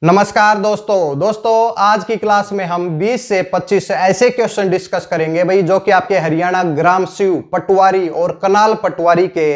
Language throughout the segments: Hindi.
नमस्कार दोस्तों आज की क्लास में हम 20 से 25 ऐसे क्वेश्चन डिस्कस करेंगे भाई जो कि आपके हरियाणा ग्राम स्यू पटवारी और कनाल पटवारी के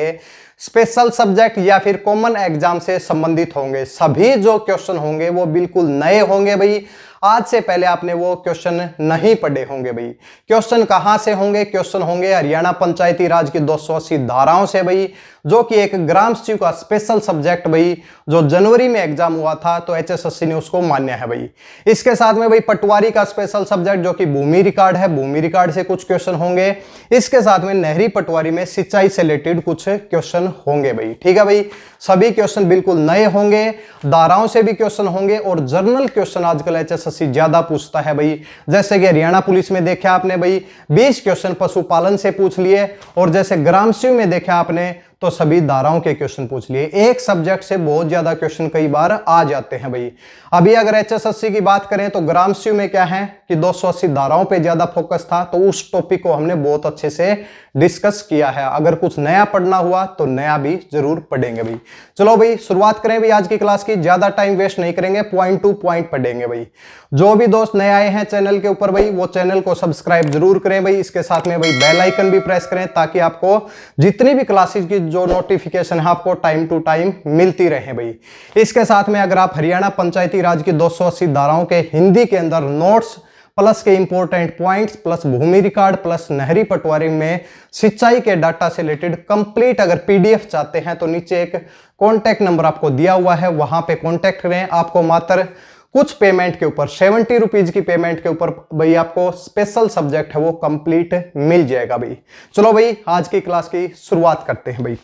स्पेशल सब्जेक्ट या फिर कॉमन एग्जाम से संबंधित होंगे। सभी जो क्वेश्चन होंगे वो बिल्कुल नए होंगे भाई। आज से पहले आपने वो क्वेश्चन नहीं पढ़े होंगे भाई। क्वेश्चन कहां से होंगे? क्वेश्चन होंगे हरियाणा पंचायती राज की 280 धाराओं से भाई, जो कि एक ग्राम स्यू का स्पेशल सब्जेक्ट भाई, जो जनवरी में एग्जाम हुआ था तो एचएसएससी ने उसको मान्य है भाई। इसके साथ में भाई पटवारी का स्पेशल सब्जेक्ट जो कि भूमि रिकॉर्ड है, भूमि रिकॉर्ड से कुछ क्वेश्चन होंगे। इसके साथ में नहरी पटवारी में सिंचाई से रिलेटेड कुछ क्वेश्चन होंगे भाई। ठीक है भाई, सभी क्वेश्चन बिल्कुल नए होंगे, धाराओं से भी क्वेश्चन होंगे और जर्नल क्वेश्चन आजकल एचएसएससी ज्यादा पूछता है भाई। जैसे कि हरियाणा पुलिस में देखा आपने भाई 20 क्वेश्चन पशुपालन से पूछ लिए, और जैसे ग्राम स्यू में देखा आपने तो सभी धाराओं के क्वेश्चन पूछ लिए। एक सब्जेक्ट से बहुत ज्यादा क्वेश्चन कई बार आ जाते हैं भाई। अभी अगर एचएसएससी की बात करें तो ग्राम स्यू में क्या है कि 280 धाराओं पे ज्यादा फोकस था, तो उस टॉपिक को हमने बहुत अच्छे से डिस्कस किया है। अगर कुछ नया पढ़ना हुआ तो नया भी जरूर पढ़ेंगे भाई। चलो भाई शुरुआत करें भाई आज की क्लास की। ज्यादा टाइम वेस्ट नहीं करेंगे, पॉइंट टू पॉइंट पढ़ेंगे भाई। जो भी दोस्त नए आए हैं चैनल के ऊपर भाई, वो चैनल को सब्सक्राइब जरूर करें भाई। इसके साथ में भाई बेल आइकन भी प्रेस करें ताकि आपको जितनी भी क्लासेस की जो नोटिफिकेशन है आपको टाइम टू टाइम मिलती रहे भाई। इसके साथ में अगर आप हरियाणा पंचायती राज की 280 धाराओं के हिंदी के अंदर नोट्स प्लस के इंपॉर्टेंट पॉइंट्स प्लस भूमि रिकॉर्ड प्लस नहरी पटवारी में सिंचाई के डाटा से रिलेटेड कंप्लीट अगर पीडीएफ चाहते हैं तो नीचे एक कॉन्टैक्ट नंबर आपको दिया हुआ है, वहां पे कॉन्टैक्ट करें। आपको मात्र कुछ पेमेंट के ऊपर 70 रुपीज की पेमेंट के ऊपर भाई आपको स्पेशल सब्जेक्ट है वो कंप्लीट मिल जाएगा भाई। चलो भाई आज की क्लास की शुरुआत करते हैं भाई।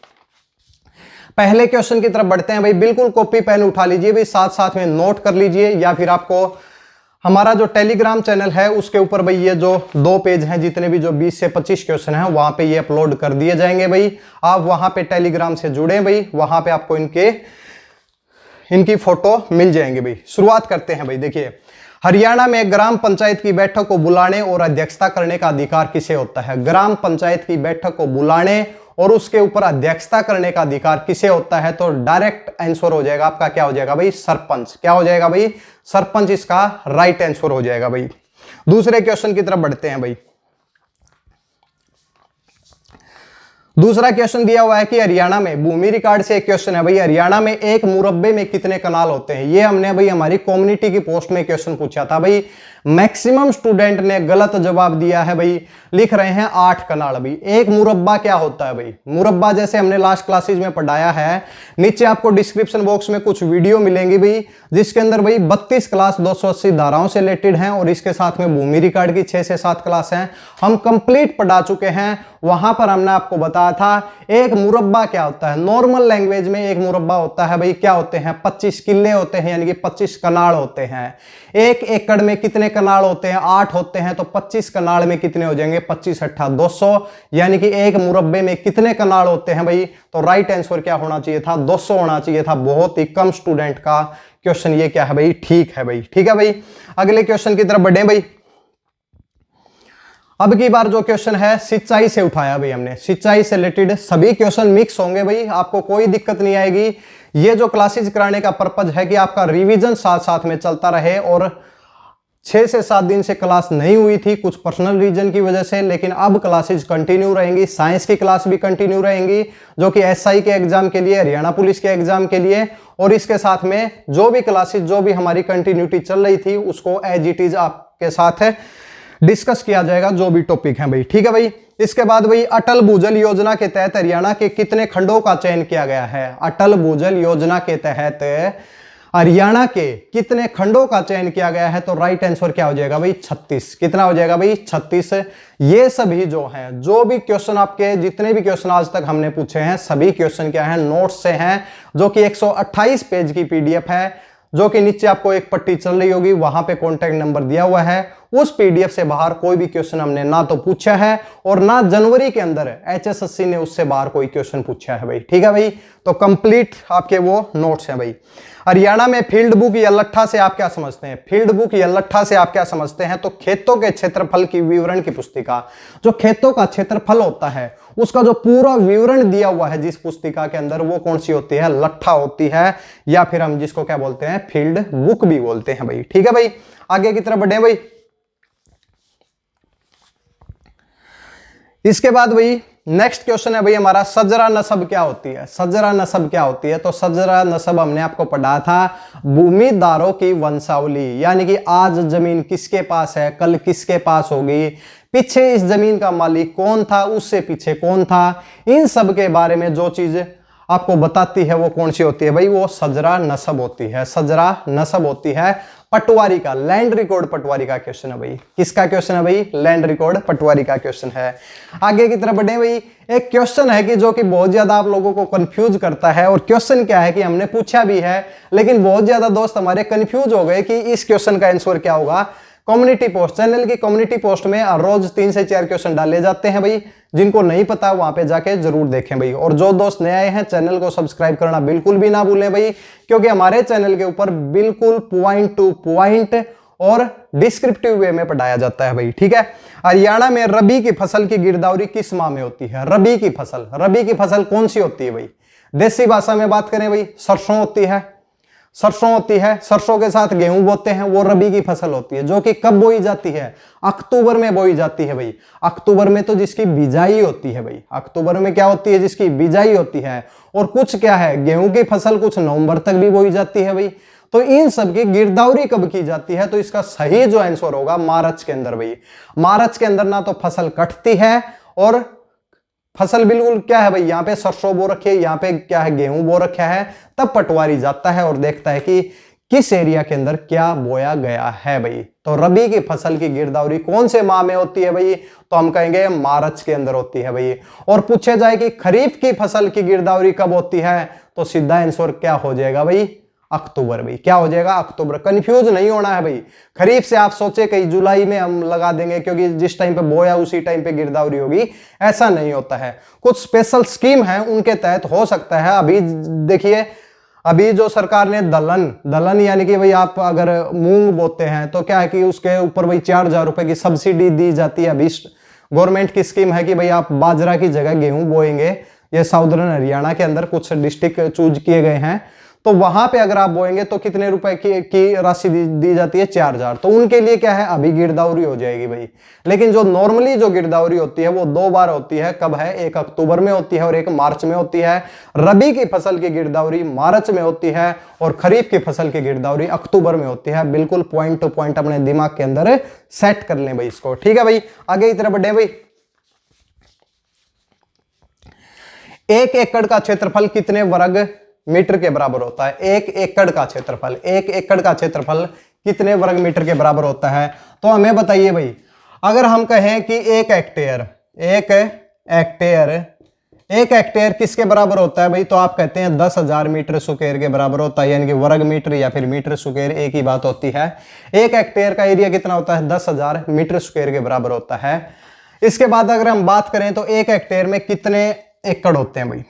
पहले क्वेश्चन की तरफ बढ़ते हैं भाई। बिल्कुल कॉपी पेन उठा लीजिए भाई, साथ साथ में नोट कर लीजिए, या फिर आपको हमारा जो टेलीग्राम चैनल है उसके ऊपर भाई ये जो 2 पेज हैं, जितने भी जो 20 से 25 क्वेश्चन हैं वहां पे ये अपलोड कर दिए जाएंगे भाई। आप वहां पे टेलीग्राम से जुड़े भाई, वहां पे आपको इनकी फोटो मिल जाएंगे भाई। शुरुआत करते हैं भाई। देखिए, हरियाणा में ग्राम पंचायत की बैठक को बुलाने और अध्यक्षता करने का अधिकार किसे होता है? ग्राम पंचायत की बैठक को बुलाने और उसके ऊपर अध्यक्षता करने का अधिकार किसे होता है? तो डायरेक्ट आंसर हो जाएगा आपका, क्या हो जाएगा भाई? सरपंच। क्या हो जाएगा भाई? सरपंच इसका राइट आंसर हो जाएगा भाई। दूसरे क्वेश्चन की तरफ बढ़ते हैं भाई। दूसरा क्वेश्चन दिया हुआ है कि हरियाणा में भूमि रिकॉर्ड से एक क्वेश्चन है भाई, हरियाणा में एक मुरब्बे में कितने कनाल होते हैं? ये हमने भाई हमारी कम्युनिटी की पोस्ट में क्वेश्चन पूछा था भाई। मैक्सिमम स्टूडेंट ने गलत जवाब दिया है भाई, लिख रहे हैं 8 कनाल भाई। एक मुरब्बा क्या होता है भाई? मुरब्बा जैसे हमने लास्ट क्लासेज में पढ़ाया है, नीचे आपको डिस्क्रिप्शन बॉक्स में कुछ वीडियो मिलेंगी भाई, जिसके अंदर भाई 32 क्लास 280 धाराओं से रिलेटेड हैं, और इसके साथ में भूमि रिकॉर्ड की 6 से 7 क्लास हैं, हम कंप्लीट पढ़ा चुके हैं। वहां पर हमने आपको बताया था एक मुरब्बा क्या होता है। नॉर्मल लैंग्वेज में एक मुरब्बा होता है भाई, क्या होते हैं? 25 किले होते हैं, यानी कि 25 कनाल होते हैं। 1 एकड़ में कितने कनाल होते हैं? 8 होते हैं, तो 25 कनाल में कितने हो जाएंगे? 25 अट्ठा 200, यानी कि एक मुरब्बे में कितने कनाल होते हैं भाई? तो राइट आंसर क्या होना चाहिए था? 200 होना चाहिए था। बहुत ही कम स्टूडेंट का क्वेश्चन ये क्या है भाई? ठीक है भाई। ठीक है भाई, अगले क्वेश्चन की तरफ बढ़े भाई। अब की बार जो क्वेश्चन है सिंचाई से उठाया भाई हमने। सिंचाई से रिलेटेड सभी क्वेश्चन मिक्स होंगे भाई, आपको कोई दिक्कत नहीं आएगी। ये जो क्लासेज कराने का पर्पज है कि आपका रिवीजन साथ साथ में चलता रहे, और 6 से 7 दिन से क्लास नहीं हुई थी कुछ पर्सनल रीजन की वजह से, लेकिन अब क्लासेज कंटिन्यू रहेंगी। साइंस की क्लास भी कंटिन्यू रहेंगी, जो कि एसआई के एग्जाम के लिए, हरियाणा पुलिस के एग्जाम के लिए, और इसके साथ में जो भी क्लासेज जो भी हमारी कंटिन्यूटी चल रही थी उसको एज इट इज आपके साथ है डिस्कस किया जाएगा, जो भी टॉपिक है भाई। ठीक है भाई, इसके बाद भाई अटल भूजल योजना के तहत हरियाणा के कितने खंडों का चयन किया गया है? अटल भूजल योजना के तहत हरियाणा के कितने खंडों का चयन किया गया है? तो राइट आंसर क्या हो जाएगा भाई? 36। कितना हो जाएगा भाई? 36। ये सभी जो हैं, जो भी क्वेश्चन आपके जितने भी क्वेश्चन आज तक हमने पूछे हैं, सभी क्वेश्चन क्या है? नोट्स से हैं, जो कि 128 पेज की पीडीएफ है, जो कि नीचे आपको एक पट्टी चल रही होगी, वहां पे कॉन्टैक्ट नंबर दिया हुआ है। उस पीडीएफ से बाहर कोई भी क्वेश्चन हमने ना तो पूछा है, और ना जनवरी के अंदर एचएसएससी ने उससे बाहर कोई क्वेश्चन पूछा है भाई। ठीक है भाई, तो कंप्लीट आपके वो नोट्स हैं भाई। हरियाणा में फील्ड बुक या लट्ठा से आप क्या समझते हैं? फील्ड बुक या लट्ठा से आप क्या समझते हैं? तो खेतों के क्षेत्रफल की विवरण की पुस्तिका। जो खेतों का क्षेत्रफल होता है उसका जो पूरा विवरण दिया हुआ है जिस पुस्तिका के अंदर, वो कौन सी होती है? लट्ठा होती है, या फिर हम जिसको क्या बोलते हैं? फील्ड बुक भी बोलते हैं भाई। ठीक है भाई, आगे की तरफ बढ़े भाई। इसके बाद भाई नेक्स्ट क्वेश्चन है भाई हमारा, सजरा नसब क्या होती है? सजरा नसब क्या होती है? तो सजरा नसब हमने आपको पढ़ा था, भूमिदारों की वंशावली, यानी कि आज जमीन किसके पास है, कल किसके पास होगी, पीछे इस जमीन का मालिक कौन था, उससे पीछे कौन था, इन सब के बारे में जो चीज आपको बताती है वो कौन सी होती है भाई? वो सजरा नसब होती है। सजरा नसब होती है पटवारी का, लैंड रिकॉर्ड पटवारी का क्वेश्चन है भाई। किसका क्वेश्चन है भाई? लैंड रिकॉर्ड पटवारी का क्वेश्चन है। आगे की तरफ बढ़े भाई। एक क्वेश्चन है कि जो कि बहुत ज्यादा आप लोगों को कंफ्यूज करता है, और क्वेश्चन क्या है कि हमने पूछा भी है लेकिन बहुत ज्यादा दोस्त हमारे कंफ्यूज हो गए कि इस क्वेश्चन का आंसर क्या होगा। कम्युनिटी पोस्ट, चैनल की कम्युनिटी पोस्ट में रोज 3 से 4 क्वेश्चन डाले जाते हैं भाई। जिनको नहीं पता वहां पे जाके जरूर देखें भाई। और जो दोस्त नए आए हैं चैनल को सब्सक्राइब करना बिल्कुल भी ना भूलें भाई, क्योंकि हमारे चैनल के ऊपर बिल्कुल पॉइंट टू पॉइंट और डिस्क्रिप्टिव वे में पढ़ाया जाता है भाई। ठीक है। हरियाणा में रबी की फसल की गिरदावरी किस माह में होती है? रबी की फसल, रबी की फसल कौन सी होती है भाई? देसी भाषा में बात करें भाई, सरसों होती है। सरसों होती है, सरसों के साथ गेहूं बोते हैं, वो रबी की फसल होती है, जो कि कब बोई जाती है? अक्टूबर में बोई जाती है भाई। अक्टूबर में तो जिसकी बिजाई होती है भाई, अक्टूबर में क्या होती है? जिसकी बिजाई होती है। और कुछ क्या है, गेहूं की फसल कुछ नवंबर तक भी बोई जाती है भाई। तो इन सब की गिरदावरी कब की जाती है? तो इसका सही जो आंसर होगा मार्च के अंदर भाई। मार्च के अंदर ना तो फसल कटती है और फसल बिल्कुल क्या है भाई, यहाँ पे सरसों बो रखी है, यहाँ पे क्या है, गेहूं बो रखा है। तब पटवारी जाता है और देखता है कि किस एरिया के अंदर क्या बोया गया है भाई। तो रबी की फसल की गिरदावरी कौन से माह में होती है भाई? तो हम कहेंगे मार्च के अंदर होती है भाई। और पूछे जाए कि खरीफ की फसल की गिरदावरी कब होती है? तो सीधा आंसर क्या हो जाएगा भाई? अक्टूबर भाई। क्या हो जाएगा? अक्टूबर। कंफ्यूज नहीं होना है भाई। खरीफ से आप सोचे कहीं जुलाई में हम लगा देंगे क्योंकि जिस टाइम पे बोया उसी टाइम पे गिरदावरी होगी, ऐसा नहीं होता है। कुछ स्पेशल स्कीम है उनके तहत हो सकता है। अभी देखिए, अभी जो सरकार ने दलहन यानी कि भाई आप अगर मूंग बोते हैं तो क्या है कि उसके ऊपर भाई 4,000 रुपए की सब्सिडी दी जाती है। अभी गवर्नमेंट की स्कीम है कि भाई आप बाजरा की जगह गेहूं बोएंगे। ये साउदर्न हरियाणा के अंदर कुछ डिस्ट्रिक्ट चूज किए गए हैं, तो वहां पे अगर आप बोएंगे तो कितने रुपए की राशि दी जाती है? 4,000। तो उनके लिए क्या है, अभी गिरदावरी हो जाएगी भाई। लेकिन जो नॉर्मली जो गिरदावरी होती है वो 2 बार होती है। कब है? एक अक्टूबर में होती है और एक मार्च में होती है। रबी की फसल की गिरदावरी मार्च में होती है और खरीफ की फसल की गिरदावरी अक्टूबर में होती है। बिल्कुल पॉइंट टू पॉइंट अपने दिमाग के अंदर सेट कर लें भाई इसको। ठीक है भाई, आगे की तरफ बढ़े भाई। 1 एकड़ का क्षेत्रफल कितने वर्ग मीटर के बराबर होता है? 1 एकड़ का क्षेत्रफल, 1 एकड़ का क्षेत्रफल कितने वर्ग मीटर के बराबर होता है? तो हमें बताइए भाई, अगर हम कहें कि 1 हेक्टेयर किसके बराबर होता है भाई? तो आप कहते हैं 10,000 मीटर स्क्वायर के बराबर होता है, यानी कि वर्ग मीटर या फिर मीटर स्क्वायर एक ही बात होती है। 1 हेक्टेयर का एरिया कितना होता है? 10,000 मीटर स्क्वायर के बराबर होता है। इसके बाद अगर हम बात करें तो 1 हेक्टेयर में कितने एकड़ होते हैं भाई?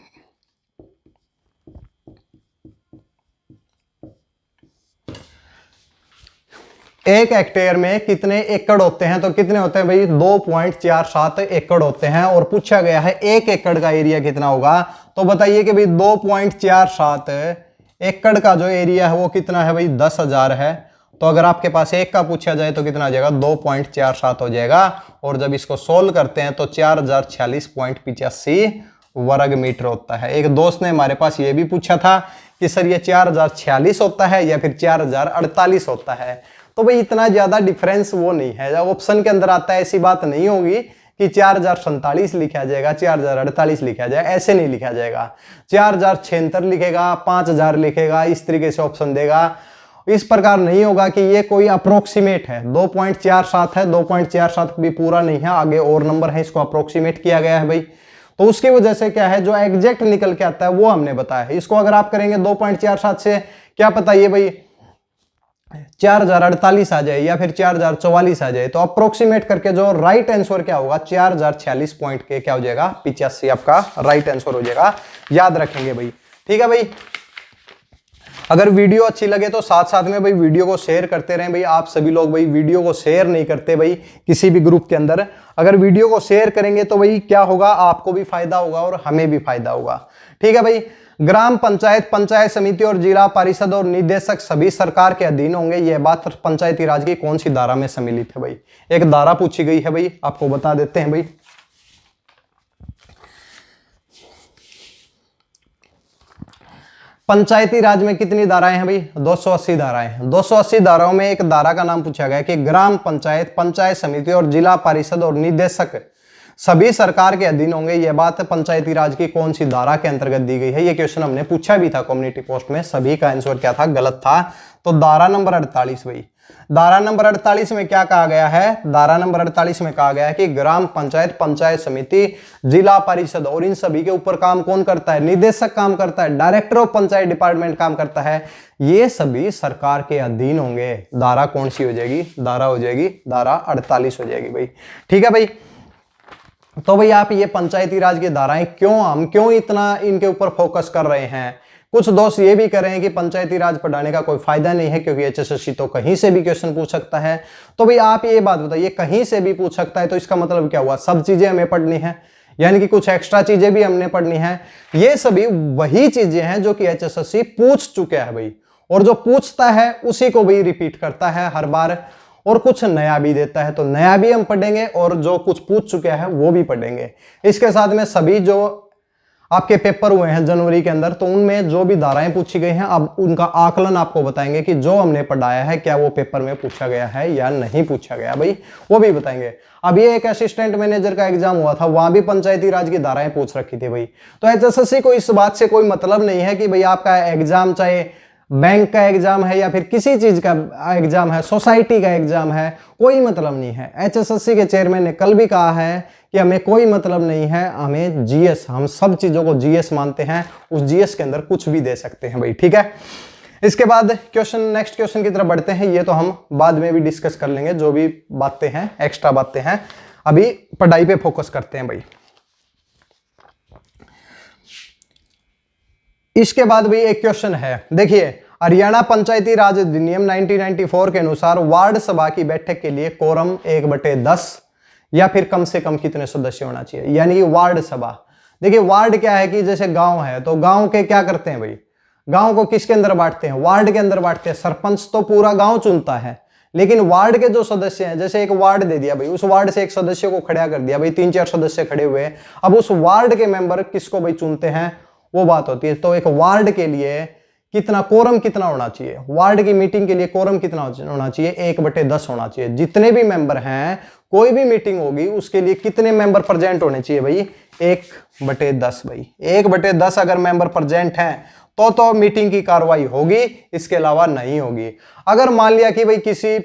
1 हेक्टेयर में कितने एकड़ होते हैं? तो कितने होते हैं भाई? 2.47 एकड़ होते हैं। और पूछा गया है 1 एकड़ का एरिया कितना होगा? तो बताइए कि भाई 2.47 एकड़ का जो एरिया है वो कितना है भाई? 10,000 है। तो अगर आपके पास 1 का पूछा जाए तो कितना आ जाएगा? 2.47 हो जाएगा। और जब इसको सोल्व करते हैं तो 4046.85 वर्ग मीटर होता है। एक दोस्त ने हमारे पास ये भी पूछा था कि सर ये 4046 होता है या फिर 4048 होता है? तो भाई इतना ज्यादा डिफरेंस वो नहीं है। जब ऑप्शन के अंदर आता है ऐसी बात नहीं होगी कि 4047 लिखा जाएगा, 4048 लिखा जाएगा, ऐसे नहीं लिखा जाएगा। 4076 लिखेगा, 5000 लिखेगा, इस तरीके से ऑप्शन देगा। इस प्रकार नहीं होगा कि ये कोई अप्रोक्सीमेट है। 2.47 है, 2.47 भी पूरा नहीं है, आगे और नंबर है, इसको अप्रोक्सीमेट किया गया है भाई। तो उसकी वजह से क्या है, जो एग्जैक्ट निकल के आता है वो हमने बताया है। इसको अगर आप करेंगे 2.47 से, क्या पता ये भाई 4048 आ जाए या फिर 4044 आ जाए। तो अप्रोक्सीमेट करके जो राइट आंसर क्या होगा, 4046 पॉइंट के क्या हो जाएगा? 85 आपका राइट आंसर हो जाएगा। याद रखेंगे भाई। ठीक है भाई, अगर वीडियो अच्छी लगे तो साथ साथ में भाई वीडियो को शेयर करते रहें भाई। आप सभी लोग भाई वीडियो को शेयर नहीं करते भाई किसी भी ग्रुप के अंदर। अगर वीडियो को शेयर करेंगे तो भाई क्या होगा, आपको भी फायदा होगा और हमें भी फायदा होगा। ठीक है भाई। ग्राम पंचायत, पंचायत समिति और जिला परिषद और निदेशक सभी सरकार के अधीन होंगे। यह बात पंचायती राज की कौन सी धारा में सम्मिलित है भाई? एक धारा पूछी गई है भाई, आपको बता देते हैं भाई। पंचायती राज में कितनी धाराएं हैं भाई? 280 धाराएं हैं। 280 धाराओं में एक धारा का नाम पूछा गया कि ग्राम पंचायत, पंचायत समिति और जिला परिषद और निदेशक सभी सरकार के अधीन होंगे। यह बात पंचायती राज की कौन सी धारा के अंतर्गत दी गई है? यह क्वेश्चन हमने पूछा भी था कम्युनिटी पोस्ट में। सभी का आंसर क्या था? गलत था। तो धारा नंबर 48 भाई। धारा नंबर 48 में क्या कहा गया है? धारा नंबर 48 में कहा गया है कि ग्राम पंचायत, पंचायत समिति, जिला परिषद और इन सभी के ऊपर काम कौन करता है? निदेशक काम करता है, डायरेक्टर ऑफ पंचायत डिपार्टमेंट काम करता है। ये सभी सरकार के अधीन होंगे। धारा कौन सी हो जाएगी? धारा हो जाएगी धारा 48 हो जाएगी भाई। ठीक है भाई। तो भाई आप ये पंचायती राज की धाराएं हम क्यों इतना इनके ऊपर फोकस कर रहे हैं? कुछ दोस्त ये भी कर रहे हैं कि पंचायती राज पढ़ाने का कोई फायदा नहीं है क्योंकि एचएसएससी तो कहीं से भी क्वेश्चन पूछ सकता है। तो भाई आप ये बात बताइए, कहीं से भी पूछ सकता है तो इसका मतलब क्या हुआ? सब चीजें हमें पढ़नी है, यानी कि कुछ एक्स्ट्रा चीजें भी हमने पढ़नी है। ये सभी वही चीजें हैं जो कि एचएसएससी पूछ चुके हैं भाई, और जो पूछता है उसी को भाई रिपीट करता है हर बार, और कुछ नया भी देता है। तो नया भी हम पढ़ेंगे और जो कुछ पूछ चुके हैं वो भी पढ़ेंगे। इसके साथ में सभी जो आपके पेपर हुए हैं जनवरी के अंदर, तो उनमें जो भी धाराएं पूछी गई हैं अब उनका आकलन आपको बताएंगे कि जो हमने पढ़ाया है क्या वो पेपर में पूछा गया है या नहीं पूछा गया भाई, वो भी बताएंगे। अभी एक असिस्टेंट मैनेजर का एग्जाम हुआ था, वहां भी पंचायती राज की धाराएं पूछ रखी थी भाई। तो एचएसएससी को इस बात से कोई मतलब नहीं है कि भाई आपका एग्जाम चाहे बैंक का एग्जाम है या फिर किसी चीज का एग्जाम है, सोसाइटी का एग्जाम है, कोई मतलब नहीं है। एचएसएससी के चेयरमैन ने कल भी कहा है कि हमें कोई मतलब नहीं है, हमें जीएस, हम सब चीजों को जीएस मानते हैं, उस जीएस के अंदर कुछ भी दे सकते हैं भाई। ठीक है। इसके बाद नेक्स्ट क्वेश्चन की तरफ बढ़ते हैं। ये तो हम बाद में भी डिस्कस कर लेंगे, जो भी बातें हैं, एक्स्ट्रा बातें हैं। अभी पढ़ाई पे फोकस करते हैं भाई। इसके बाद भी एक क्वेश्चन है, देखिए, हरियाणा पंचायती राज अधिनियम 1994 के अनुसार वार्ड सभा की बैठक के लिए कोरम 1/10 या फिर कम से कम कितने सदस्य होना चाहिए? यानी कि वार्ड सभा। देखिए वार्ड क्या है कि जैसे गांव है तो गांव के क्या करते हैं भाई? गांव को किसके अंदर बांटते हैं? वार्ड के अंदर बांटते हैं। सरपंच तो पूरा गांव चुनता है, लेकिन वार्ड के जो सदस्य हैं, जैसे एक वार्ड दे दिया भाई, उस वार्ड से एक सदस्य को खड़ा कर दिया भाई, 3-4 सदस्य खड़े हुए, अब उस वार्ड के मेंबर किसको भाई चुनते हैं, वो बात होती है। तो एक वार्ड के लिए कितना कोरम कितना होना चाहिए? वार्ड की मीटिंग के लिए कोरम कितना होना चाहिए? 1/10 होना चाहिए। जितने भी मेंबर हैं, कोई भी मीटिंग होगी उसके लिए कितने मेंबर प्रेजेंट होने चाहिए भाई? 1/10 भाई। 1/10 अगर मेंबर प्रेजेंट हैं तो मीटिंग की कार्रवाई होगी, इसके अलावा नहीं होगी। अगर मान लिया कि भाई किसी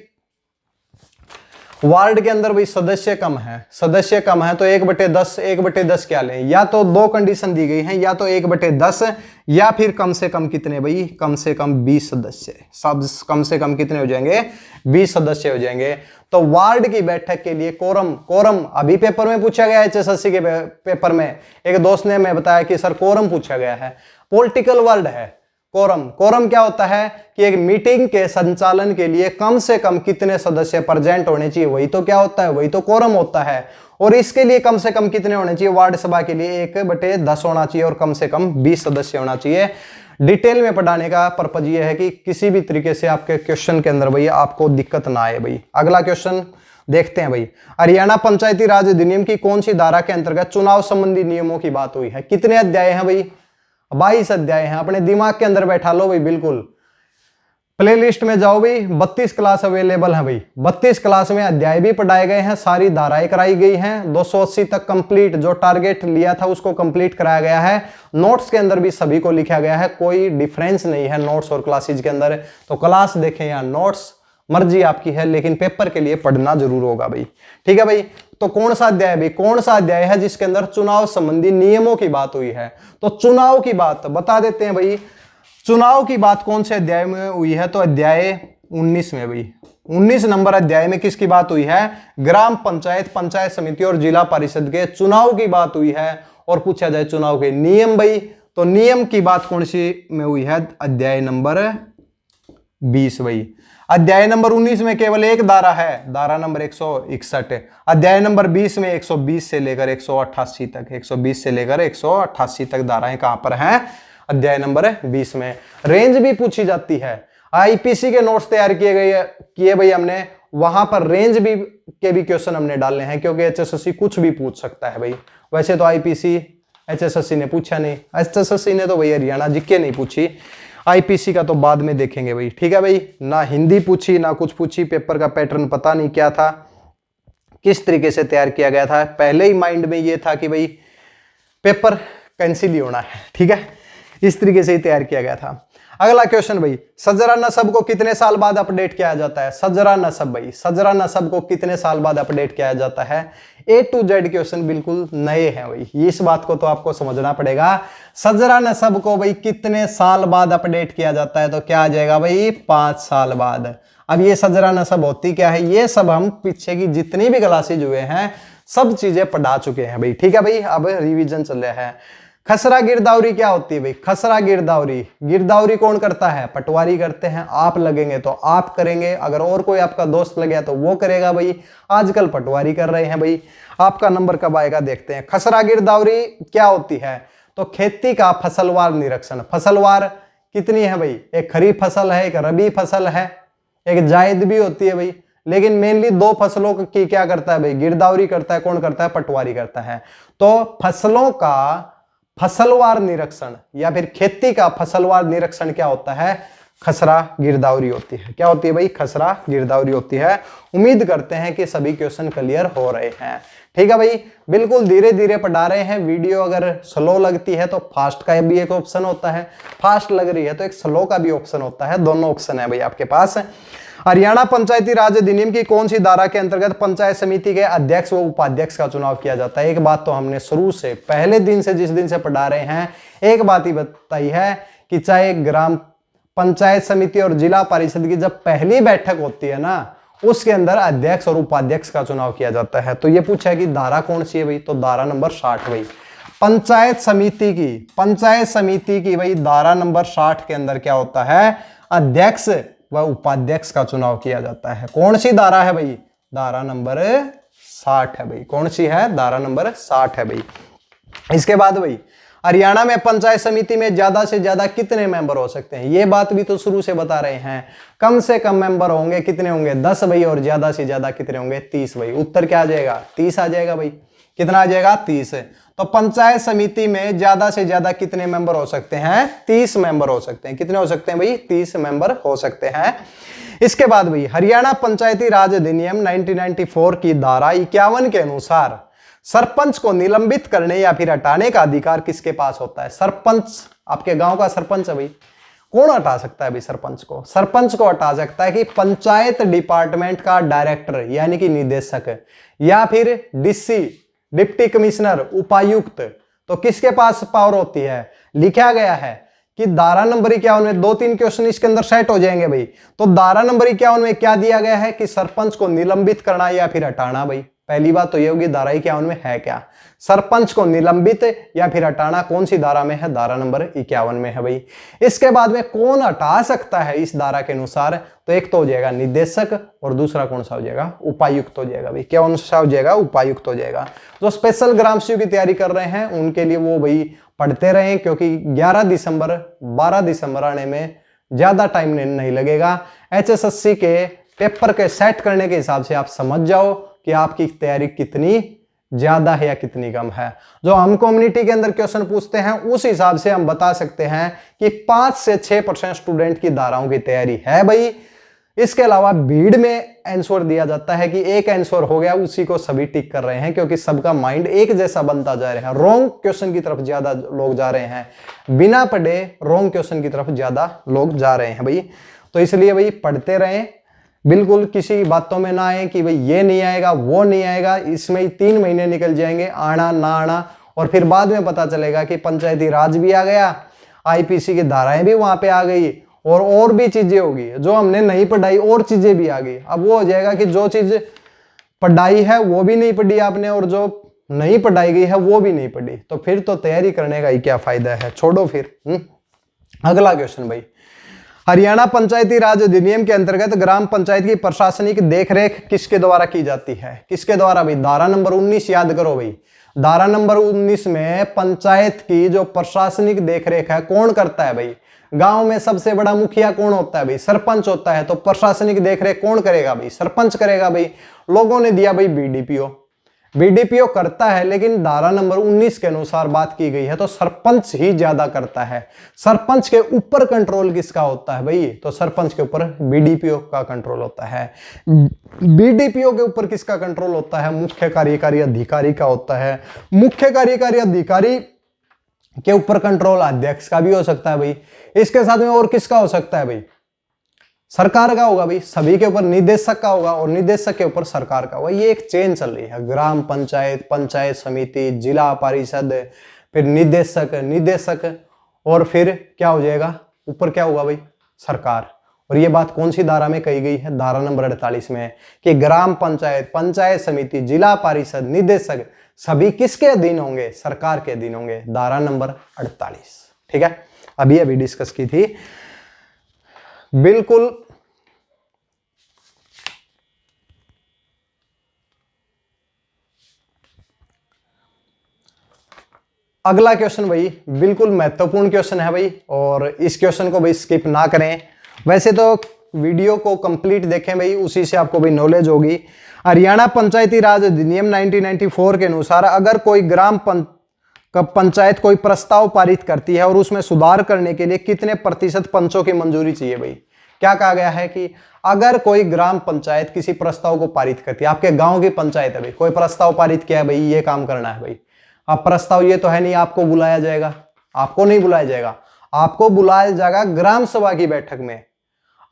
वार्ड के अंदर भाई सदस्य कम है तो 1/10 क्या लें? या तो दो कंडीशन दी गई हैं, या तो 1/10 या फिर कम से कम कितने भाई? कम से कम 20 सदस्य। सब कम से कम कितने हो जाएंगे? 20 सदस्य हो जाएंगे। तो वार्ड की बैठक के लिए कोरम अभी पेपर में पूछा गया है, एचएसएससी के पेपर में एक दोस्त ने हमें बताया कि सर कोरम पूछा गया है। पॉलिटिकल वर्ड है कोरम क्या होता है कि एक मीटिंग के संचालन के लिए कम से कम कितने सदस्य प्रेजेंट होने चाहिए, वही तो क्या होता है, वही तो कोरम होता है। और इसके लिए कम से कम कितने होने चाहिए? वार्ड सभा के लिए 1/10 होना चाहिए और कम से कम 20 सदस्य होना चाहिए। डिटेल में पढ़ाने का पर्पज ये है कि किसी भी तरीके से आपके क्वेश्चन के अंदर भाई आपको दिक्कत ना आए भाई। अगला क्वेश्चन देखते हैं भाई। हरियाणा पंचायती राज अधिनियम की कौन सी धारा के अंतर्गत चुनाव संबंधी नियमों की बात हुई है? कितने अध्याय हैं भाई? 22 अध्याय हैं। अपने दिमाग के अंदर बैठा लो भाई, बिल्कुल प्लेलिस्ट में जाओ भाई, 32 क्लास अवेलेबल है भाई। 32 क्लास में अध्याय भी पढ़ाए गए हैं, सारी धाराएं कराई गई हैं, 280 तक कंप्लीट, जो टारगेट लिया था उसको कंप्लीट कराया गया है। नोट्स के अंदर भी सभी को लिखा गया है, कोई डिफरेंस नहीं है नोट्स और क्लासेज के अंदर। तो क्लास देखें या नोट्स, मर्जी आपकी है, लेकिन पेपर के लिए पढ़ना जरूर होगा भाई। ठीक है भाई। तो कौन सा अध्याय भाई? कौन सा अध्याय है जिसके अंदर चुनाव संबंधी नियमों की बात हुई है? तो चुनाव की बात बता देते हैं भाई। चुनाव की बात कौन से अध्याय में हुई है? तो अध्याय 19 में भाई। 19 नंबर अध्याय में किसकी बात हुई है? ग्राम पंचायत, पंचायत समिति और जिला परिषद के चुनाव की बात हुई है। और पूछा जाए चुनाव के नियम भाई, तो नियम की बात कौन सी में हुई है? अध्याय नंबर 20 भाई। अध्याय नंबर 19 में केवल एक धारा है, धारा नंबर 161। अध्याय नंबर 20 में 120 से लेकर 188 तक, 120 से लेकर 188 तक धाराएं कहां पर हैं? अध्याय नंबर 20 में। रेंज भी पूछी जाती है। आईपीसी के नोट्स तैयार किए भाई हमने, वहां पर रेंज भी के भी क्वेश्चन हमने डालने हैं, क्योंकि एचएसएससी कुछ भी पूछ सकता है भाई। वैसे तो आईपीसी एचएसएससी ने पूछा नहीं, एचएसएससी ने तो भाई हरियाणा जीके नहीं पूछी, आईपीसी का तो बाद में देखेंगे भाई। ठीक है भाई, ना हिंदी पूछी ना कुछ पूछी, पेपर का पैटर्न पता नहीं क्या था, किस तरीके से तैयार किया गया था। पहले ही माइंड में ये था कि भाई पेपर कैंसिल ही होना है, ठीक है, इस तरीके से ही तैयार किया गया था। अगला क्वेश्चन भाई, सजरा नसब को कितने साल बाद अपडेट किया जाता है? सजरा नसब भाई, सजरा नसब को कितने साल बाद अपडेट किया जाता है? A to Z क्वेश्चन बिल्कुल नए हैं भाई, इस बात को तो आपको समझना पड़ेगा। सजरा नसब को भाई कितने साल बाद अपडेट किया जाता है? तो क्या आ जाएगा भाई? 5 साल बाद। अब ये सजरा नसब होती क्या है, ये सब हम पीछे की जितनी भी क्लासेज हुए हैं सब चीजें पढ़ा चुके हैं भाई। ठीक है भाई, अब रिवीजन चल रहा है। खसरा गिरदावरी क्या होती है भाई? खसरा गिरदावरी, गिरदावरी कौन करता है? पटवारी करते हैं। आप लगेंगे तो आप करेंगे, अगर और कोई आपका दोस्त लगे तो वो करेगा भाई। आजकल पटवारी कर रहे हैं भाई। आपका नंबर कब आएगा देखते हैं। खसरा गिरदावरी क्या होती है? तो खेती का फसलवार निरीक्षण। फसलवार कितनी है भाई? एक खरीफ फसल है, एक रबी फसल है, एक जायद भी होती है भाई, लेकिन मेनली 2 फसलों की क्या करता है भाई? गिरदावरी करता है। कौन करता है? पटवारी करता है। तो फसलों का फसलवार निरीक्षण या फिर खेती का फसलवार निरीक्षण क्या होता है? खसरा गिरदावरी होती है। क्या होती है भाई? खसरा गिरदावरी होती है। उम्मीद करते हैं कि सभी क्वेश्चन क्लियर हो रहे हैं। ठीक है भाई, बिल्कुल धीरे धीरे पढ़ा रहे हैं। वीडियो अगर स्लो लगती है तो फास्ट का भी एक ऑप्शन होता है, फास्ट लग रही है तो एक स्लो का भी ऑप्शन होता है, दोनों ऑप्शन है भाई आपके पास। हरियाणा पंचायती राज अधिनियम की कौन सी धारा के अंतर्गत पंचायत समिति के अध्यक्ष व उपाध्यक्ष का चुनाव किया जाता है? एक बात तो हमने शुरू से पहले दिन से जिस दिन से पढ़ा रहे हैं एक बात ही बताई है कि चाहे ग्राम पंचायत समिति और जिला परिषद की जब पहली बैठक होती है ना, उसके अंदर अध्यक्ष और उपाध्यक्ष का चुनाव किया जाता है। तो ये पूछा है कि धारा कौन सी है भाई? तो धारा नंबर 60 भाई। पंचायत समिति की भाई धारा नंबर 60 के अंदर क्या होता है? अध्यक्ष व उपाध्यक्ष का चुनाव किया जाता है। कौन सी धारा है भाई? धारा नंबर 60 है भाई। कौन सी है? धारा नंबर 60 है भाई। इसके बाद भाई, हरियाणा में पंचायत समिति में ज्यादा से ज्यादा कितने मेंबर हो सकते हैं? ये बात भी तो शुरू से बता रहे हैं। कम से कम मेंबर होंगे, कितने होंगे? 10 भाई। और ज्यादा से ज्यादा कितने होंगे? 30 भाई। उत्तर क्या आ जाएगा? 30 आ जाएगा भाई। कितना आ जाएगा? 30। तो पंचायत समिति में ज्यादा से ज्यादा कितने मेंबर हो सकते हैं? 30 मेंबर हो सकते हैं। कितने हो सकते हैं भाई? 30 मेंबर हो सकते हैं। इसके बाद भाई, हरियाणा पंचायती राज अधिनियम 1994 की धारा 51 के अनुसार सरपंच को निलंबित करने या फिर हटाने का अधिकार किसके पास होता है? सरपंच, आपके गांव का सरपंच है भाई। कौन हटा सकता है भाई सरपंच को? सरपंच को हटा सकता है कि पंचायत डिपार्टमेंट का डायरेक्टर यानी कि निदेशक, या फिर डीसी डिप्टी कमिश्नर, उपायुक्त। तो किसके पास पावर होती है? लिखा गया है कि धारा नंबर 51 में 2-3 क्वेश्चन इसके अंदर सेट हो जाएंगे भाई। तो धारा नंबर 51 में क्या दिया गया है कि सरपंच को निलंबित करना या फिर हटाना भाई। पहली बात तो ये होगी धारा 51 में है क्या? सरपंच को निलंबित या फिर हटाना कौन सी धारा में है? धारा नंबर 51 में है भाई। इसके बाद में कौन हटा सकता है इस धारा के अनुसार? तो एक तो हो जाएगा निदेशक और दूसरा कौन सा हो जाएगा? उपायुक्त हो जाएगा भाई। क्या कौन सा हो जाएगा? उपायुक्त हो जाएगा। जो स्पेशल ग्राम सीयू की तैयारी कर रहे हैं उनके लिए वो भाई पढ़ते रहे, क्योंकि 11 दिसंबर 12 दिसंबर आने में ज्यादा टाइम नहीं लगेगा। एचएसएससी के पेपर के सेट करने के हिसाब से आप समझ जाओ कि आपकी तैयारी कितनी ज्यादा है या कितनी कम है। जो हम कम्युनिटी के अंदर क्वेश्चन पूछते हैं उस हिसाब से हम बता सकते हैं कि 5 से 6% स्टूडेंट की धाराओं की तैयारी है भाई। इसके अलावा भीड़ में आंसर दिया जाता है कि एक आंसर हो गया उसी को सभी टिक कर रहे हैं, क्योंकि सबका माइंड एक जैसा बनता जा रहा है। रॉन्ग क्वेश्चन की तरफ ज्यादा लोग जा रहे हैं, बिना पढ़े रॉन्ग क्वेश्चन की तरफ ज्यादा लोग जा रहे हैं भाई। तो इसलिए भाई पढ़ते रहें, बिल्कुल किसी बातों में ना आए कि भाई ये नहीं आएगा वो नहीं आएगा। इसमें ही 3 महीने निकल जाएंगे, आना ना आना, और फिर बाद में पता चलेगा कि पंचायती राज भी आ गया, आईपीसी की धाराएं भी वहां पे आ गई, और भी चीजें होगी जो हमने नहीं पढ़ाई, और चीजें भी आ गई। अब वो हो जाएगा कि जो चीज पढ़ाई है वो भी नहीं पढ़ी आपने, और जो नहीं पढ़ाई गई है वो भी नहीं पढ़ी, तो फिर तो तैयारी करने का ही क्या फायदा है, छोड़ो फिर। अगला क्वेश्चन भाई, हरियाणा पंचायती राज अधिनियम के अंतर्गत ग्राम पंचायत की प्रशासनिक देखरेख किसके द्वारा की जाती है? किसके द्वारा भाई? धारा नंबर 19 याद करो भाई। धारा नंबर 19 में पंचायत की जो प्रशासनिक देखरेख है कौन करता है भाई? गांव में सबसे बड़ा मुखिया कौन होता है भाई? सरपंच होता है। तो प्रशासनिक देखरेख कौन करेगा भाई? सरपंच करेगा भाई। लोगों ने दिया भाई बीडीपीओ, बीडीपीओ करता है, लेकिन धारा नंबर 19 के अनुसार बात की गई है तो सरपंच ही ज्यादा करता है। सरपंच के ऊपर कंट्रोल किसका होता है भाई? तो सरपंच के ऊपर बीडीपीओ का कंट्रोल होता है। बीडीपीओ के ऊपर किसका कंट्रोल होता है? मुख्य कार्यकारी अधिकारी का होता है। मुख्य कार्यकारी अधिकारी के ऊपर कंट्रोल अध्यक्ष का भी हो सकता है भाई। इसके साथ में और किसका हो सकता है भाई? सरकार का होगा भाई। सभी के ऊपर निदेशक का होगा और निदेशक के ऊपर सरकार का होगा। ये एक चेन चल रही है, ग्राम पंचायत, पंचायत समिति, जिला परिषद, फिर निदेशक, निदेशक और फिर क्या हो जाएगा? ऊपर क्या होगा भाई? सरकार। और ये बात कौन सी धारा में कही गई है? धारा नंबर 48 में, कि ग्राम पंचायत, पंचायत समिति, जिला परिषद, निदेशक सभी किसके अधीन होंगे? सरकार के अधीन होंगे। धारा नंबर 48। ठीक है, अभी डिस्कस की थी बिल्कुल। अगला क्वेश्चन भाई बिल्कुल महत्वपूर्ण क्वेश्चन है भाई, और इस क्वेश्चन को भाई स्किप ना करें। वैसे तो वीडियो को कंप्लीट देखें भाई, उसी से आपको भाई नॉलेज होगी। हरियाणा पंचायती राज अधिनियम 1994 के अनुसार अगर कोई ग्राम पंचायत कोई प्रस्ताव पारित करती है और उसमें सुधार करने के लिए कितने प्रतिशत पंचों की मंजूरी चाहिए भाई? क्या कहा गया है कि अगर कोई ग्राम पंचायत किसी प्रस्ताव को पारित करती है, आपके गांव की पंचायत है भाई, कोई प्रस्ताव पारित किया है भाई, ये काम करना है भाई। अब प्रस्ताव ये तो है नहीं आपको बुलाया जाएगा, आपको नहीं बुलाया जाएगा, आपको बुलाया जाएगा ग्राम सभा की बैठक में,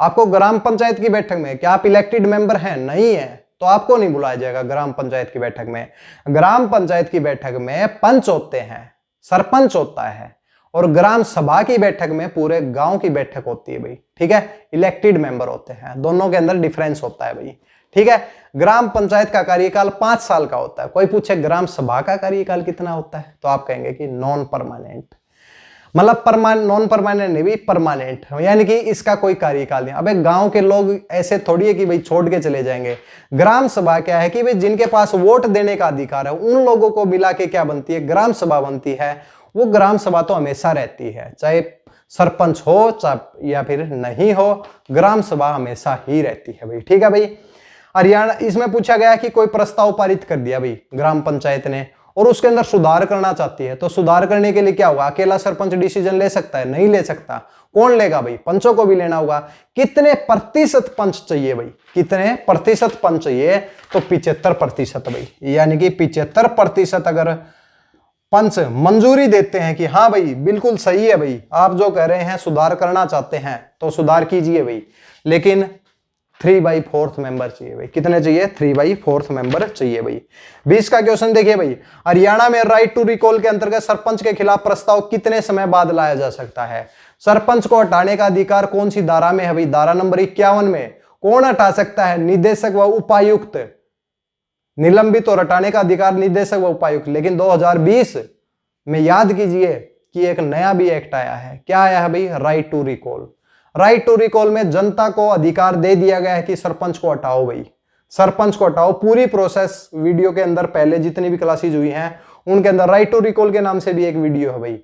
आपको ग्राम पंचायत की बैठक में। क्या आप इलेक्टेड मेंबर हैं? नहीं है, तो आपको नहीं बुलाया जाएगा ग्राम पंचायत की बैठक में। ग्राम पंचायत की बैठक में पंच होते हैं, सरपंच होता है, और ग्राम सभा की बैठक में पूरे गांव की बैठक होती है भाई। ठीक है, इलेक्टेड मेंबर होते हैं, दोनों के अंदर डिफरेंस होता है भाई। ठीक है, ग्राम पंचायत का कार्यकाल 5 साल का होता है। कोई पूछे ग्राम सभा का कार्यकाल कितना होता है, तो आप कहेंगे कि नॉन परमानेंट, मतलब नॉन परमानेंट नहीं भी, परमानेंट, यानी कि इसका कोई कार्यकाल नहीं। अबे गांव के लोग ऐसे थोड़ी है कि भाई छोड़ के चले जाएंगे। ग्राम सभा क्या है कि भाई जिनके पास वोट देने का अधिकार है उन लोगों को मिला के क्या बनती है? ग्राम सभा बनती है। वो ग्राम सभा तो हमेशा रहती है, चाहे सरपंच हो चाहे या फिर नहीं हो, ग्राम सभा हमेशा ही रहती है भाई। ठीक है भाई। हरियाणा, इसमें पूछा गया कि कोई प्रस्ताव पारित कर दिया भाई ग्राम पंचायत ने और उसके अंदर सुधार करना चाहती है, तो सुधार करने के लिए क्या होगा? अकेला सरपंच डिसीजन ले सकता है? नहीं ले सकता। कौन लेगा भाई? पंचों को भी लेना होगा। कितने प्रतिशत पंच चाहिए भाई? कितने प्रतिशत पंच चाहिए? तो 75% भाई, यानी कि 75% अगर पंच मंजूरी देते हैं कि हाँ भाई बिल्कुल सही है भाई, आप जो कह रहे हैं सुधार करना चाहते हैं तो सुधार कीजिए भाई, लेकिन 3/4 मेंबर चाहिए भाई। कितने चाहिए? 3/4 मेंबर चाहिए भाई। 20 का क्वेश्चन देखिए भाई, हरियाणा में राइट टू रिकॉल के अंतर्गत सरपंच के खिलाफ प्रस्ताव कितने समय बाद लाया जा सकता है? सरपंच को हटाने का अधिकार कौन सी धारा में है भाई? धारा नंबर 51 में। कौन हटा सकता है? निदेशक व उपायुक्त। निलंबित और हटाने का अधिकार निदेशक व उपायुक्त। लेकिन 2020 में याद कीजिए कि एक नया भी एक्ट आया है। क्या आया है भाई? Right to recall. Right to recall में जनता को अधिकार दे दिया गया है कि सरपंच को हटाओ भाई, सरपंच को हटाओ। पूरी प्रोसेस वीडियो के अंदर पहले जितनी भी क्लासेज हुई हैं उनके अंदर राइट टू रिकॉल के नाम से भी एक वीडियो है भाई।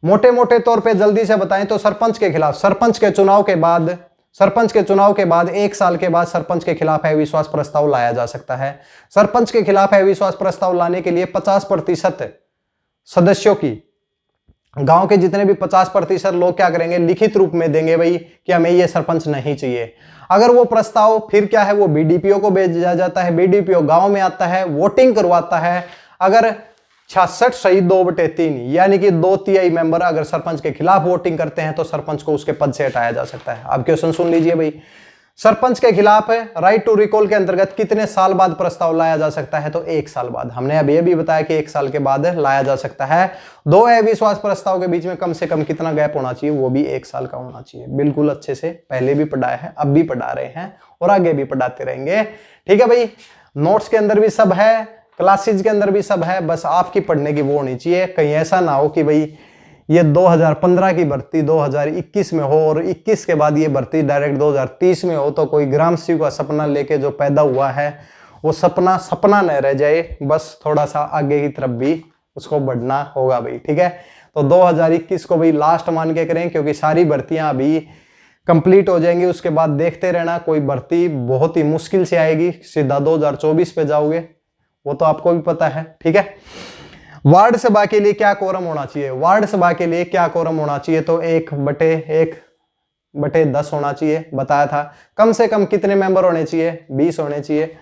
मोटे मोटे तौर पे जल्दी से बताएं तो सरपंच के खिलाफ सरपंच के चुनाव के बाद 1 साल के बाद सरपंच के खिलाफ अविश्वास प्रस्ताव लाया जा सकता है। सरपंच के खिलाफ अविश्वास प्रस्ताव लाने के लिए 50% सदस्यों की, गांव के जितने भी 50% लोग क्या करेंगे? लिखित रूप में देंगे भाई कि हमें ये सरपंच नहीं चाहिए। अगर वो प्रस्ताव फिर क्या है, वो बीडीपीओ को भेजा जाता है, बीडीपीओ गांव में आता है, वोटिंग करवाता है। अगर 66 सही 2/3 यानी कि 2/3 मेंबर अगर सरपंच के खिलाफ वोटिंग करते हैं तो सरपंच को उसके पद से हटाया जा सकता है। अब क्वेश्चन सुन लीजिए भाई, सरपंच के खिलाफ राइट टू रिकॉल के अंतर्गत कितने साल बाद प्रस्ताव लाया जा सकता है? तो 1 साल बाद। हमने अभी भी बताया कि 1 साल के बाद लाया जा सकता है। 2 अविश्वास प्रस्ताव के बीच में कम से कम कितना गैप होना चाहिए? वो भी 1 साल का होना चाहिए। बिल्कुल अच्छे से पहले भी पढ़ाया है, अब भी पढ़ा रहे हैं और आगे भी पढ़ाते रहेंगे। ठीक है भाई, नोट्स के अंदर भी सब है, क्लासेज के अंदर भी सब है, बस आपकी पढ़ने की वो होनी चाहिए। कहीं ऐसा ना हो कि भाई ये 2015 की भर्ती 2021 में हो और 21 के बाद ये भर्ती डायरेक्ट 2030 में हो, तो कोई ग्रामस्यू का सपना लेके जो पैदा हुआ है वो सपना सपना न रह जाए, बस थोड़ा सा आगे की तरफ भी उसको बढ़ना होगा भाई। ठीक है, तो 2021 को भाई लास्ट मान के करें, क्योंकि सारी भर्तियां अभी कंप्लीट हो जाएंगी, उसके बाद देखते रहना। कोई भर्ती बहुत ही मुश्किल से आएगी, सीधा 2024 पे जाओगे, वो तो आपको भी पता है। ठीक है, वार्ड सभा के लिए क्या कोरम होना चाहिए? वार्ड सभा के लिए क्या कोरम होना चाहिए? तो 1/10 होना चाहिए, बताया था। कम से कम कितने मेंबर होने चाहिए? 20 होने चाहिए,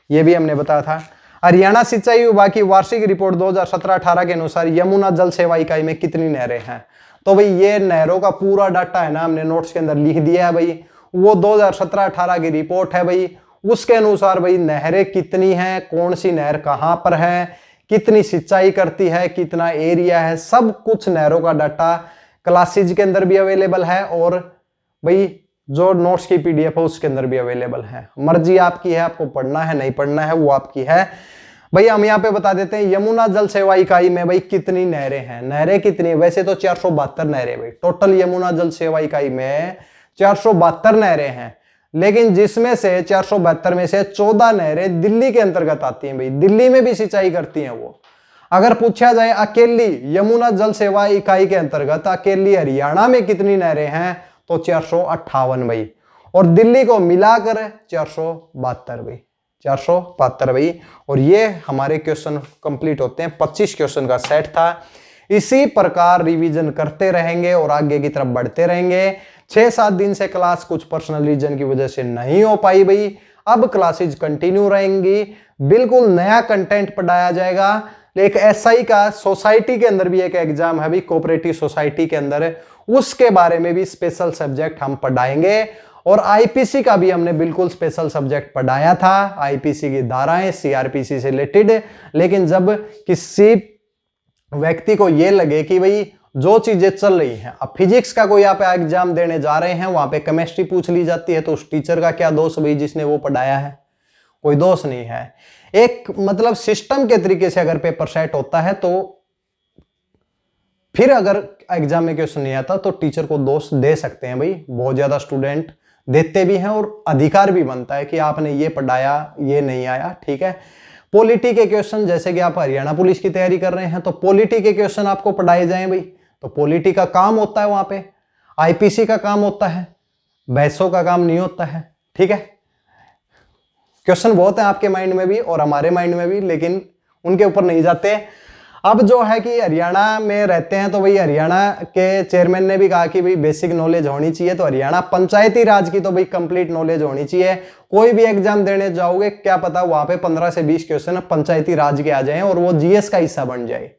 ये भी हमने बताया था। हरियाणा सिंचाई विभाग की वार्षिक रिपोर्ट 2017-18 के अनुसार यमुना जल सेवा इकाई में कितनी नहरें हैं? तो भाई ये नहरों का पूरा डाटा है ना, हमने नोट्स के अंदर लिख दिया है भाई। वो 2017-18 की रिपोर्ट है भाई, उसके अनुसार भाई नहरें कितनी हैं, कौन सी नहर कहां पर है, कितनी सिंचाई करती है, कितना एरिया है, सब कुछ नहरों का डाटा क्लासेज के अंदर भी अवेलेबल है और भाई जो नोट्स की पीडीएफ है उसके अंदर भी अवेलेबल है। मर्जी आपकी है, आपको पढ़ना है नहीं पढ़ना है वो आपकी है। भाई हम यहाँ पे बता देते हैं यमुना जल सेवा इकाई में भाई कितनी नहरें हैं। नहरें कितनी है? वैसे तो 472 नहरें भाई, टोटल यमुना जल सेवा इकाई में 472 नहरें हैं, लेकिन जिसमें से 472 में से 14 नहरें दिल्ली के अंतर्गत आती हैं भाई, दिल्ली में भी सिंचाई करती हैं वो। अगर पूछा जाए अकेली यमुना जल सेवा इकाई के अंतर्गत अकेली हरियाणा में कितनी नहरें हैं, तो 458 भाई, और दिल्ली को मिलाकर 472 भाई, 472 भाई। और ये हमारे क्वेश्चन कंप्लीट होते हैं। 25 क्वेश्चन का सेट था। इसी प्रकार रिवीजन करते रहेंगे और आगे की तरफ बढ़ते रहेंगे। 6-7 दिन से क्लास कुछ पर्सनल रीजन की वजह से नहीं हो पाई भाई, अब क्लासेज कंटिन्यू रहेंगी, बिल्कुल नया कंटेंट पढ़ाया जाएगा। एक एसआई का सोसाइटी के अंदर भी एक एग्जाम है भाई, कोऑपरेटिव सोसाइटी के अंदर, उसके बारे में भी स्पेशल सब्जेक्ट हम पढ़ाएंगे। और आईपीसी का भी हमने बिल्कुल स्पेशल सब्जेक्ट पढ़ाया था, आईपीसी की धाराएं सीआरपीसी से रिलेटेड। लेकिन जब किसी व्यक्ति को यह लगे कि भाई जो चीजें चल रही हैं, अब फिजिक्स का कोई आप एग्जाम देने जा रहे हैं, वहां पे केमिस्ट्री पूछ ली जाती है, तो उस टीचर का क्या दोष भाई जिसने वो पढ़ाया है? कोई दोष नहीं है। एक मतलब सिस्टम के तरीके से अगर पेपर सेट होता है तो फिर अगर एग्जाम में क्वेश्चन नहीं आता तो टीचर को दोष दे सकते हैं भाई। बहुत ज्यादा स्टूडेंट देते भी हैं और अधिकार भी बनता है कि आपने ये पढ़ाया, ये नहीं आया। ठीक है, पॉलिटी के क्वेश्चन, जैसे कि आप हरियाणा पुलिस की तैयारी कर रहे हैं तो पॉलिटी के क्वेश्चन आपको पढ़ाए जाएं भाई, तो पॉलिटी का काम होता है वहां पे, आईपीसी का काम होता है, बहसों का काम नहीं होता है। ठीक है, क्वेश्चन बहुत है आपके माइंड में भी और हमारे माइंड में भी, लेकिन उनके ऊपर नहीं जाते। अब जो है कि हरियाणा में रहते हैं तो भाई हरियाणा के चेयरमैन ने भी कहा कि भाई बेसिक नॉलेज होनी चाहिए, तो हरियाणा पंचायती राज की तो भाई कंप्लीट नॉलेज होनी चाहिए। कोई भी एग्जाम देने जाओगे, क्या पता वहां पे 15 से 20 क्वेश्चन पंचायती राज के आ जाएं और वो जीएस का हिस्सा बन जाए।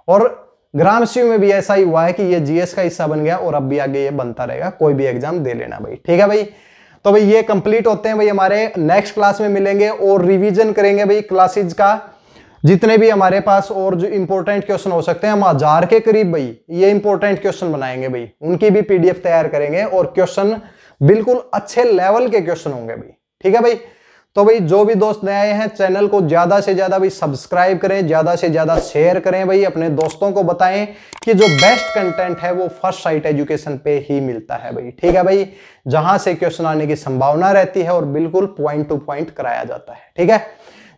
और ग्रामस्यू में भी ऐसा ही हुआ है कि ये जीएस का हिस्सा बन गया और अब भी आगे ये बनता रहेगा। कोई भी एग्जाम दे लेना भाई। ठीक है भाई, तो भाई ये कंप्लीट होते हैं भाई। हमारे नेक्स्ट क्लास में मिलेंगे और रिवीजन करेंगे भाई क्लासेज का, जितने भी हमारे पास और जो इंपॉर्टेंट क्वेश्चन हो सकते हैं, हम 1000 के करीब भाई ये इंपॉर्टेंट क्वेश्चन बनाएंगे भाई, उनकी भी पीडीएफ तैयार करेंगे और क्वेश्चन बिल्कुल अच्छे लेवल के क्वेश्चन होंगे भाई। ठीक है भाई, तो भाई जो भी दोस्त नए आए हैं चैनल को ज्यादा से ज्यादा भाई सब्सक्राइब करें, ज्यादा से ज्यादा शेयर करें भाई, अपने दोस्तों को बताएं कि जो बेस्ट कंटेंट है वो फर्स्ट साइट एजुकेशन पे ही मिलता है भाई। ठीक है भाई, जहां से क्वेश्चन आने की संभावना रहती है और बिल्कुल पॉइंट टू पॉइंट कराया जाता है। ठीक है,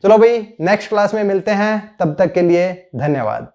चलो भाई नेक्स्ट क्लास में मिलते हैं, तब तक के लिए धन्यवाद।